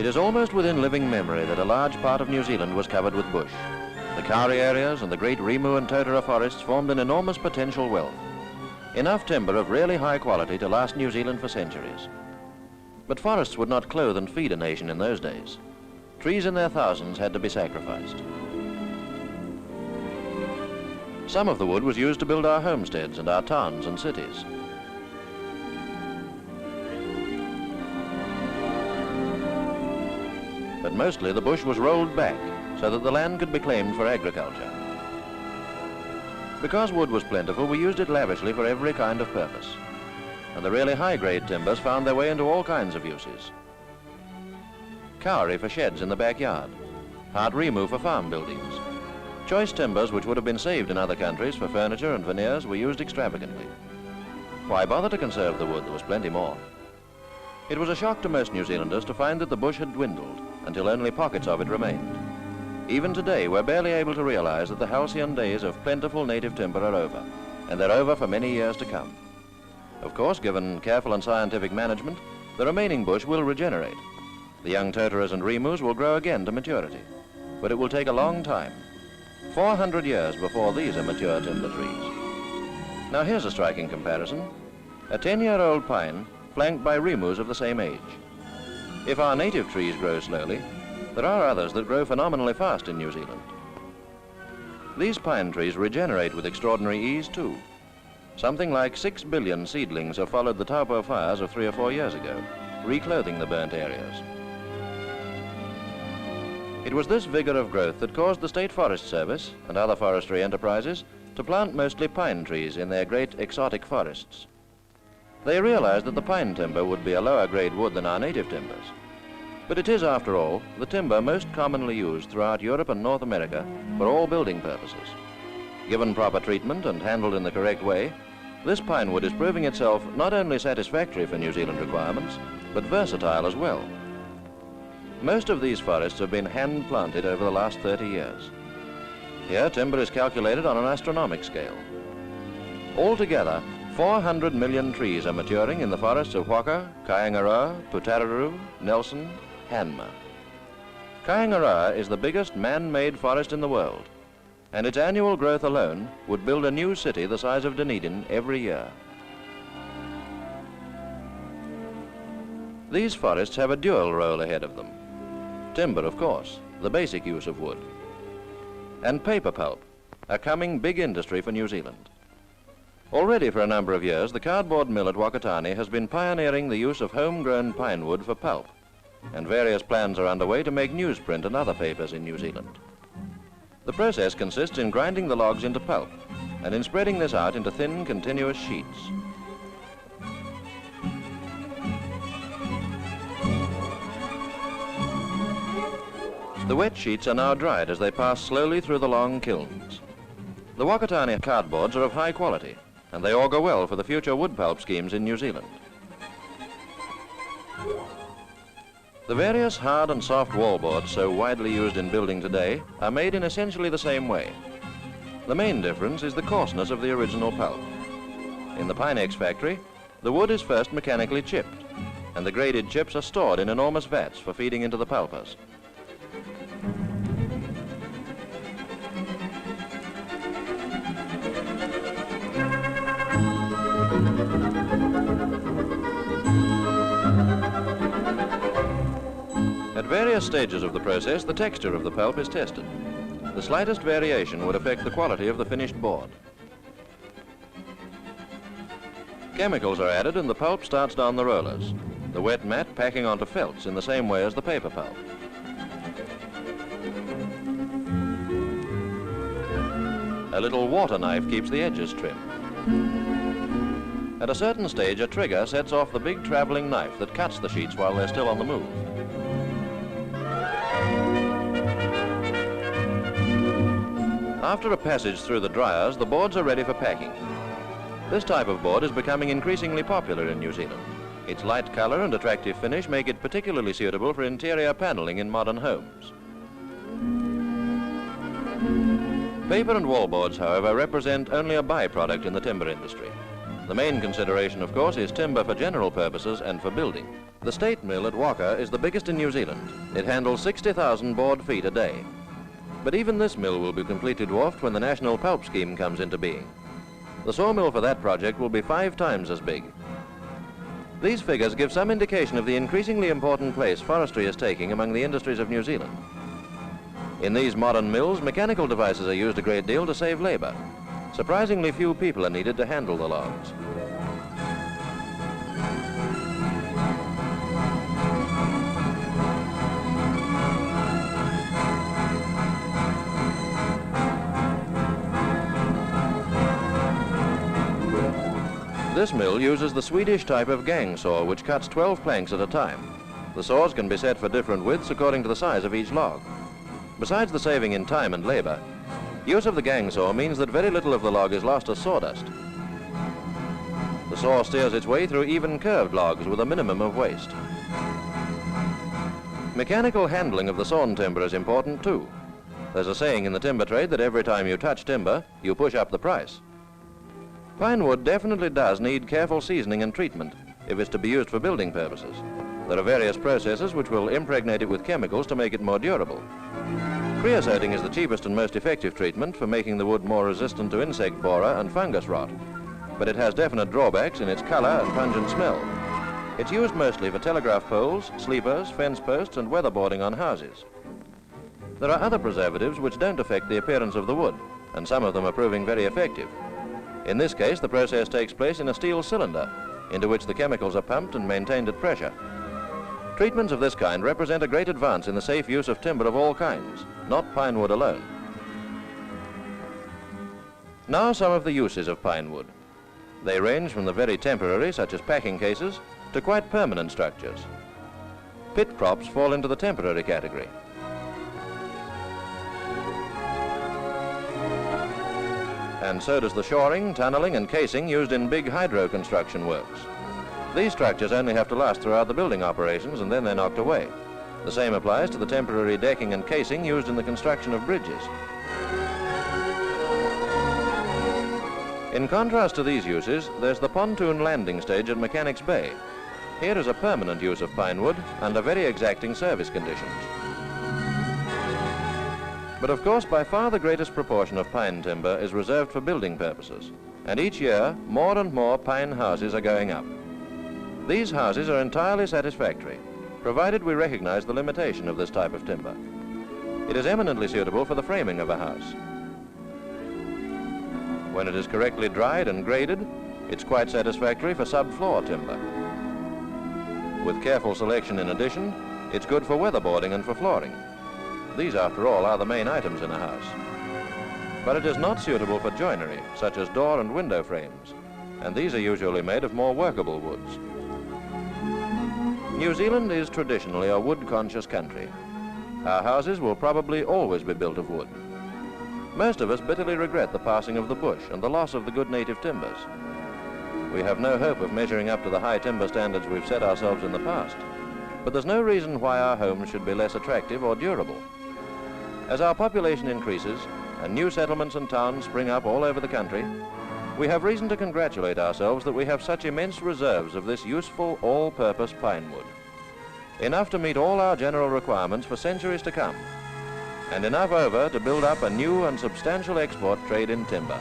is almost within living memory that a large part of New Zealand was covered with bush. The kauri areas and the great Rimu and Totara forests formed an enormous potential wealth. Enough timber of really high quality to last New Zealand for centuries. But forests would not clothe and feed a nation in those days. Trees in their thousands had to be sacrificed. Some of the wood was used to build our homesteads and our towns and cities. But mostly the bush was rolled back so that the land could be claimed for agriculture. Because wood was plentiful, we used it lavishly for every kind of purpose. And the really high-grade timbers found their way into all kinds of uses. Kauri for sheds in the backyard, hard rimu for farm buildings. Choice timbers which would have been saved in other countries for furniture and veneers were used extravagantly. Why bother to conserve the wood? There was plenty more. It was a shock to most New Zealanders to find that the bush had dwindled until only pockets of it remained. Even today, we're barely able to realize that the halcyon days of plentiful native timber are over, and they're over for many years to come. Of course, given careful and scientific management, the remaining bush will regenerate. The young totaras and rimus will grow again to maturity, but it will take a long time. 400 years before these are mature timber trees. Now here's a striking comparison. A 10-year-old pine flanked by rimus of the same age. If our native trees grow slowly, there are others that grow phenomenally fast in New Zealand. These pine trees regenerate with extraordinary ease too. Something like 6 billion seedlings have followed the taupo fires of 3 or 4 years ago, reclothing the burnt areas. It was this vigor of growth that caused the State Forest Service and other forestry enterprises to plant mostly pine trees in their great exotic forests. They realized that the pine timber would be a lower grade wood than our native timbers. But it is, after all, the timber most commonly used throughout Europe and North America for all building purposes. Given proper treatment and handled in the correct way, this pine wood is proving itself not only satisfactory for New Zealand requirements, but versatile as well. Most of these forests have been hand-planted over the last 30 years. Here, timber is calculated on an astronomical scale. Altogether, 400 million trees are maturing in the forests of Waka, Kaingaroa, Putaruru, Nelson, Hanma. Kaingaroa is the biggest man-made forest in the world, and its annual growth alone would build a new city the size of Dunedin every year. These forests have a dual role ahead of them. Timber, of course, the basic use of wood, and paper pulp, a coming big industry for New Zealand. Already for a number of years, the cardboard mill at Wakatani has been pioneering the use of homegrown pine wood for pulp, and various plans are underway to make newsprint and other papers in New Zealand. The process consists in grinding the logs into pulp and in spreading this out into thin, continuous sheets. The wet sheets are now dried as they pass slowly through the long kilns. The Wakatani cardboards are of high quality, and they augur well for the future wood pulp schemes in New Zealand. The various hard and soft wallboards so widely used in building today are made in essentially the same way. The main difference is the coarseness of the original pulp. In the Pinex factory, the wood is first mechanically chipped, and the graded chips are stored in enormous vats for feeding into the pulpers. At various stages of the process, the texture of the pulp is tested. The slightest variation would affect the quality of the finished board. Chemicals are added and the pulp starts down the rollers, the wet mat packing onto felts in the same way as the paper pulp. A little water knife keeps the edges trim. At a certain stage, a trigger sets off the big traveling knife that cuts the sheets while they're still on the move. After a passage through the dryers, the boards are ready for packing. This type of board is becoming increasingly popular in New Zealand. Its light color and attractive finish make it particularly suitable for interior paneling in modern homes. Paper and wallboards, however, represent only a byproduct in the timber industry. The main consideration, of course, is timber for general purposes and for building. The state mill at Walker is the biggest in New Zealand. It handles 60,000 board feet a day. But even this mill will be completely dwarfed when the National Pulp Scheme comes into being. The sawmill for that project will be 5 times as big. These figures give some indication of the increasingly important place forestry is taking among the industries of New Zealand. In these modern mills, mechanical devices are used a great deal to save labor. Surprisingly few people are needed to handle the logs. This mill uses the Swedish type of gang saw, which cuts 12 planks at a time. The saws can be set for different widths according to the size of each log. Besides the saving in time and labor, use of the gang saw means that very little of the log is lost as sawdust. The saw steers its way through even curved logs with a minimum of waste. Mechanical handling of the sawn timber is important too. There's a saying in the timber trade that every time you touch timber, you push up the price. Pine wood definitely does need careful seasoning and treatment if it's to be used for building purposes. There are various processes which will impregnate it with chemicals to make it more durable. Creosoting is the cheapest and most effective treatment for making the wood more resistant to insect borer and fungus rot, but it has definite drawbacks in its color and pungent smell. It's used mostly for telegraph poles, sleepers, fence posts and weatherboarding on houses. There are other preservatives which don't affect the appearance of the wood, and some of them are proving very effective. In this case, the process takes place in a steel cylinder, into which the chemicals are pumped and maintained at pressure. Treatments of this kind represent a great advance in the safe use of timber of all kinds, not pine wood alone. Now some of the uses of pine wood. They range from the very temporary, such as packing cases, to quite permanent structures. Pit props fall into the temporary category. And so does the shoring, tunneling and casing used in big hydro construction works. These structures only have to last throughout the building operations and then they're knocked away. The same applies to the temporary decking and casing used in the construction of bridges. In contrast to these uses, there's the pontoon landing stage at Mechanics Bay. Here is a permanent use of pine wood under very exacting service conditions. But of course, by far the greatest proportion of pine timber is reserved for building purposes, and each year more and more pine houses are going up. These houses are entirely satisfactory, provided we recognize the limitation of this type of timber. It is eminently suitable for the framing of a house. When it is correctly dried and graded, it's quite satisfactory for subfloor timber. With careful selection in addition, it's good for weatherboarding and for flooring. These, after all, are the main items in a house. But it is not suitable for joinery, such as door and window frames, and these are usually made of more workable woods. New Zealand is traditionally a wood-conscious country. Our houses will probably always be built of wood. Most of us bitterly regret the passing of the bush and the loss of the good native timbers. We have no hope of measuring up to the high timber standards we've set ourselves in the past, but there's no reason why our homes should be less attractive or durable. As our population increases and new settlements and towns spring up all over the country, we have reason to congratulate ourselves that we have such immense reserves of this useful, all-purpose pine wood. Enough to meet all our general requirements for centuries to come, and enough over to build up a new and substantial export trade in timber.